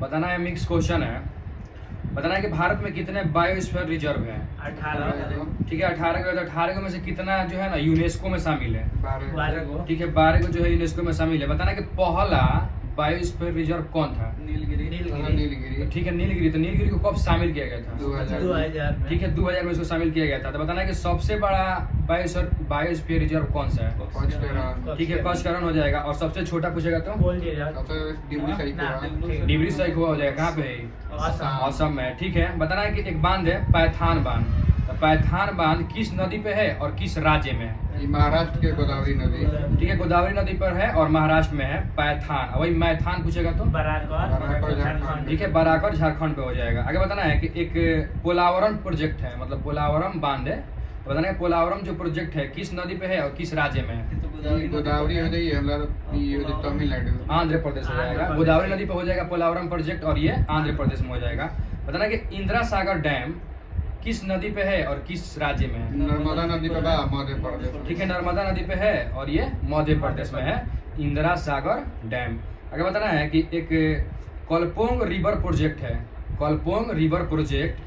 बताना है, mix question है। बताना है कि भारत में कितने बायोस्फीयर रिजर्व है। 18 ठीक है 18 के, 18 में से कितना जो है ना यूनेस्को में शामिल है। 12 ठीक है 12 को जो है यूनेस्को में शामिल है। बताना है कि पहला बायोस्फीयर रिजर्व कौन था। नीलगिरी ठीक है नीलगिरी। तो नीलगिरी को कब शामिल किया गया था। 2000 ठीक है 2000 में इसको शामिल किया गया था। तो बताना है कि सबसे बड़ा बायोस्फीयर रिजर्व कौन सा है। ठीक है पचकरण हो जाएगा। और सबसे छोटा पूछेगा तो डिब्री सैखोवा हो जाएगा। कहाँ पे है। असम में। ठीक है बताना है कि एक बांध है पैथान बांध। तो पैथान बांध किस नदी पे है और किस राज्य में है। महाराष्ट्र के गोदावरी नदी। ठीक है गोदावरी नदी पर है और महाराष्ट्र में है पैथान। वही मैथान पूछेगा तो ठीक है बराकर झारखंड पे हो जाएगा। आगे बताना है कि एक पोलावरम प्रोजेक्ट है, मतलब पोलावरम बांध है। तो बताना है पोलावरम जो प्रोजेक्ट है किस नदी पे है और किस राज्य में है। गोदावरी हो जाइए तमिलनाडु आंध्र प्रदेश हो जाएगा। गोदावरी नदी पे हो जाएगा पोलावरम प्रोजेक्ट और ये आंध्र प्रदेश में हो जाएगा। बताना है कि इंदिरा सागर डैम किस नदी पे है और किस राज्य में है। नर्मदा नदी पे मध्य प्रदेश। ठीक है नर्मदा नदी पे है और ये मध्य प्रदेश में है इंदिरा सागर डैम। आगे बताना है कि एक कलपोंग रिवर प्रोजेक्ट है। कलपोंग रिवर प्रोजेक्ट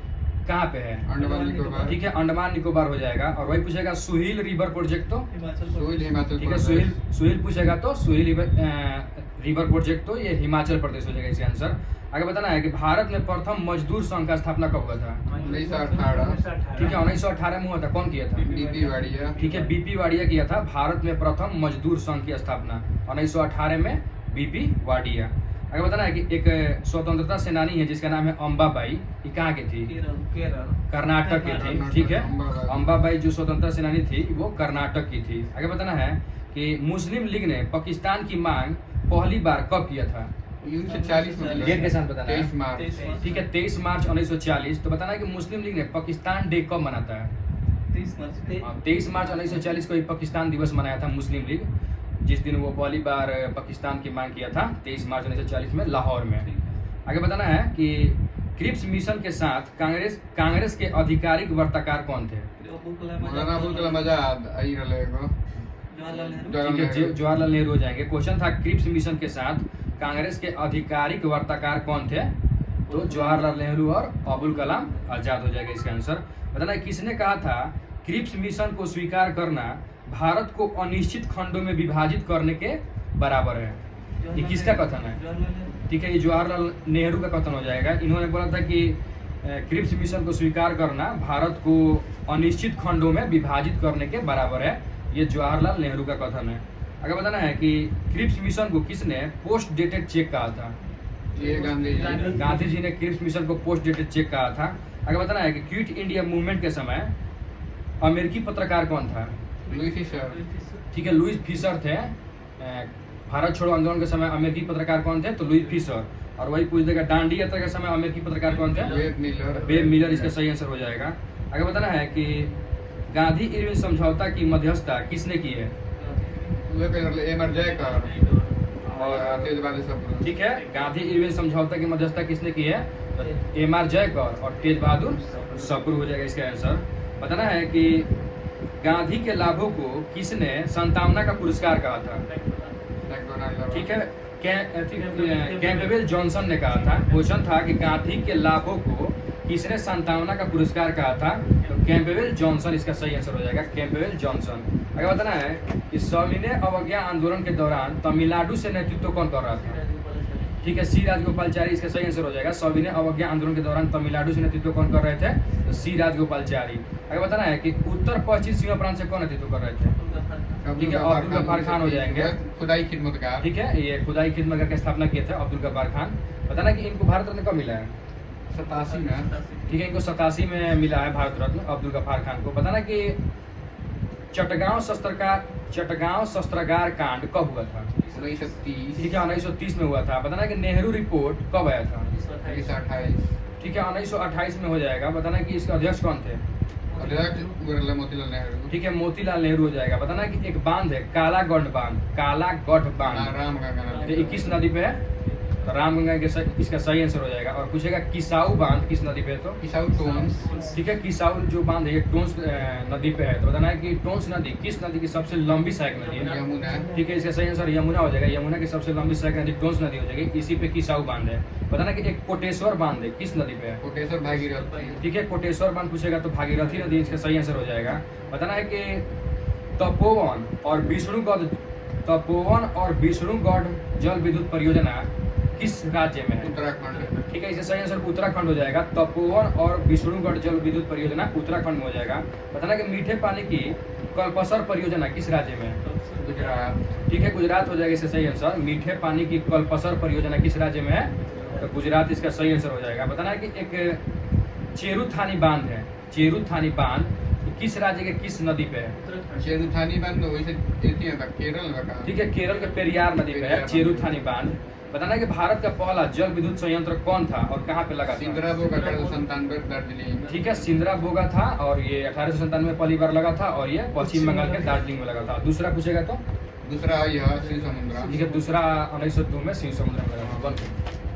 कहाँ पे है। अंडमान निकोबार। ठीक है अंडमान निकोबार हो जाएगा। और वही पूछेगा सुहील रिवर प्रोजेक्ट तो सुहील हिमाचल। ठीक है सुहील पूछेगा तो सुहील रिवर प्रोजेक्ट तो ये हिमाचल प्रदेश हो जाएगा इसका आंसर। आगे बताना है कि भारत में प्रथम मजदूर संघ का स्थापना कब हुआ था। 1918। ठीक है 1918 में हुआ था। कौन किया था। बीपी वाडिया। ठीक है बीपी वाडिया किया था। भारत में प्रथम मजदूर संघ की स्थापना 1918 में बीपी वाडिया। आगे बताना है कि एक स्वतंत्रता सेनानी है जिसका नाम है अम्बाबाई। ये कहाँ की थी। कर्नाटक की थी। ठीक है अम्बाबाई जो स्वतंत्रता सेनानी थी वो कर्नाटक की थी। आगे बताना है कि मुस्लिम लीग ने पाकिस्तान की मांग पहली बार कब किया था। 1940 में। डेट के साथ बताना 23 है। मार्च। ठीक है 23 मार्च 1940। तो बताना है कि मुस्लिम लीग ने पाकिस्तान डे कब मनाता है। 23 मार्च 1940 को ही पाकिस्तान दिवस मनाया था मुस्लिम लीग, जिस दिन वो पहली बार पाकिस्तान की मांग किया था 23 मार्च 1940 में लाहौर में। आगे बताना है कि क्रिप्स मिशन के साथ कांग्रेस के आधिकारिक वार्ताकार कौन थे। मौलाना अबुल कलाम आजाद आई रहेगा। ठीक है जवाहरलाल नेहरू हो जाएंगे। क्वेश्चन था क्रिप्स मिशन के साथ कांग्रेस के आधिकारिक वार्ताकार कौन थे। तो जवाहरलाल नेहरू और अबुल कलाम आजाद हो जाएगा इसका आंसर। बताना है किसने कहा था क्रिप्स मिशन को स्वीकार करना भारत को अनिश्चित खंडों में विभाजित करने के बराबर है। ये किसका कथन है। ठीक है ये जवाहरलाल नेहरू का कथन हो जाएगा। इन्होंने बोला था कि क्रिप्स मिशन को स्वीकार करना भारत को अनिश्चित खंडों में विभाजित करने के बराबर है। ये जवाहरलाल नेहरू का कथन है। आगे बताना है कि क्रिप्स मिशन को किसने पोस्ट डेटेड चेक कहा था। ये गांधी जी ने क्रिप्स मिशन को पोस्ट डेटेड चेक कहा था। आगे बताना है कि क्विट इंडिया मूवमेंट के समय अमेरिकी पत्रकार कौन था। Louis Fischer. ठीक है लुई फिशर थे। भारत छोड़ो आंदोलन के समय अमेरिकी पत्रकार कौन थे। तो लुई फिशर। और वही पूछ देगा दांडी यात्रा के समय अमेरिकी पत्रकार कौन थे। वेब मिलर इसका सही आंसर हो जाएगा। आगे बताना है कि गांधी इरविन समझौता की मध्यस्थता किसने की है। और ठीक है गांधी इरविन समझौता की मध्यस्थता किसने की है। तो एम आर जयकर और तेज बहादुर सप्रू हो जाएगा इसका आंसर। बताना है कि गांधी के लाभों को किसने संतावना का पुरस्कार कहा था। ठीक है कैम्पबेल जॉनसन ने कहा था। क्वेश्चन था कि गांधी के लाभों को किसने संतावना का पुरस्कार कहा था। तो कैम्पबेल जॉनसन इसका सही आंसर हो जाएगा कैम्पबेल जॉनसन। आगे बताना है कि सविनय अवज्ञा आंदोलन के दौरान तमिलनाडु से नेतृत्व कौन कर रहा था। ठीक है सी राजगोपालचारी इसका सही आंसर हो जाएगा। सविनय अवज्ञा आंदोलन के दौरान तमिलनाडु से नेतृत्व कौन कर रहे थे। तो सी राजगोपालचारी। आगे बताना है कि उत्तर पश्चिम सीमा प्रांत से कौन नेतृत्व कर रहे थे। ठीक है अब्दुल गफ्फार खान हो जाएंगे। खुदाई खिदमतगार। ठीक है ये खुदाई खिदमतगार की स्थापना किए थे अब्दुल गफ्फार खान। बताना कि इनको भारत रत्न कब मिला है। 87 में। ठीक है इनको 87 में मिला है भारत रत्न अब्दुल गफ्फार खान को। बताना कि चटगांव शस्त्रागार कांड कब हुआ था। 1930। ठीक है 1930 में हुआ था। बताना कि नेहरू रिपोर्ट कब आया था। 1928। ठीक है 1928 में हो जाएगा। बताना कि इसके अध्यक्ष कौन थे। मोतीलाल नेहरू। ठीक है मोतीलाल नेहरू हो जाएगा। बताना कि एक बांध है कालागढ़ बांध। राम गंगा नदी। 21 नदी पे है तो रामगंगा इसका सही आंसर हो जाएगा। और पूछेगा किसाऊ बांध किस नदी पे है, तो किसाऊ टोन्स। ठीक है, किसाऊ जो बांध है ये टोंस नदी पे है। तो बताना है कि टोंस नदी किस नदी की सबसे लंबी सहायक नदी है। यमुना। ठीक है, इसका सही आंसर यमुना हो जाएगा। यमुना की सबसे लंबी सहायक नदी टोंस नदी हो जाएगी, इसी पे किसाऊ बांध है। बताना कि एक कोटेश्वर बांध है किस नदी पे है। कोटेश्वर भागीरथी। ठीक है, कोटेश्वर बांध पूछेगा तो भागीरथी नदी इसका सही आंसर हो जाएगा। बताना है कि तपोवन और विष्णुगढ़ जल विद्युत परियोजना किस राज्य में है। उत्तराखंड। ठीक है, इसका सही आंसर उत्तराखंड हो जाएगा। तपोवन और विष्णुगढ़ जल विद्युत परियोजना उत्तराखंड में हो जाएगा। बताना कि मीठे पानी की कल्पसर परियोजना किस राज्य में है। गुजरात। ठीक है, गुजरात हो जाएगा इसका सही आंसर। मीठे पानी की कल्पसर परियोजना किस राज्य में है, तो गुजरात इसका सही आंसर हो जाएगा। बताना है कि एक चेरुथानी बांध है, चेरुथानी बांध किस राज्य के किस नदी पे है। चेरुथानी बांध वैसे केरल में कहा। ठीक है, केरल के पेरियार नदी पे है चेरुथानी बांध। बताना है कि भारत का पहला जल विद्युत संयंत्र कौन था और कहाँ पे लगा था। सिंदरा बोगा 1897 दार्जिलिंग। ठीक है, सिंदरा बोगा था और ये 1897 पहली बार लगा था और ये पश्चिम बंगाल के दार्जिलिंग में लगा था। दूसरा पूछेगा तो दूसरा यह शिव समुद्रा। ठीक है, दूसरा 1902 में शिव समुद्र में लगा था।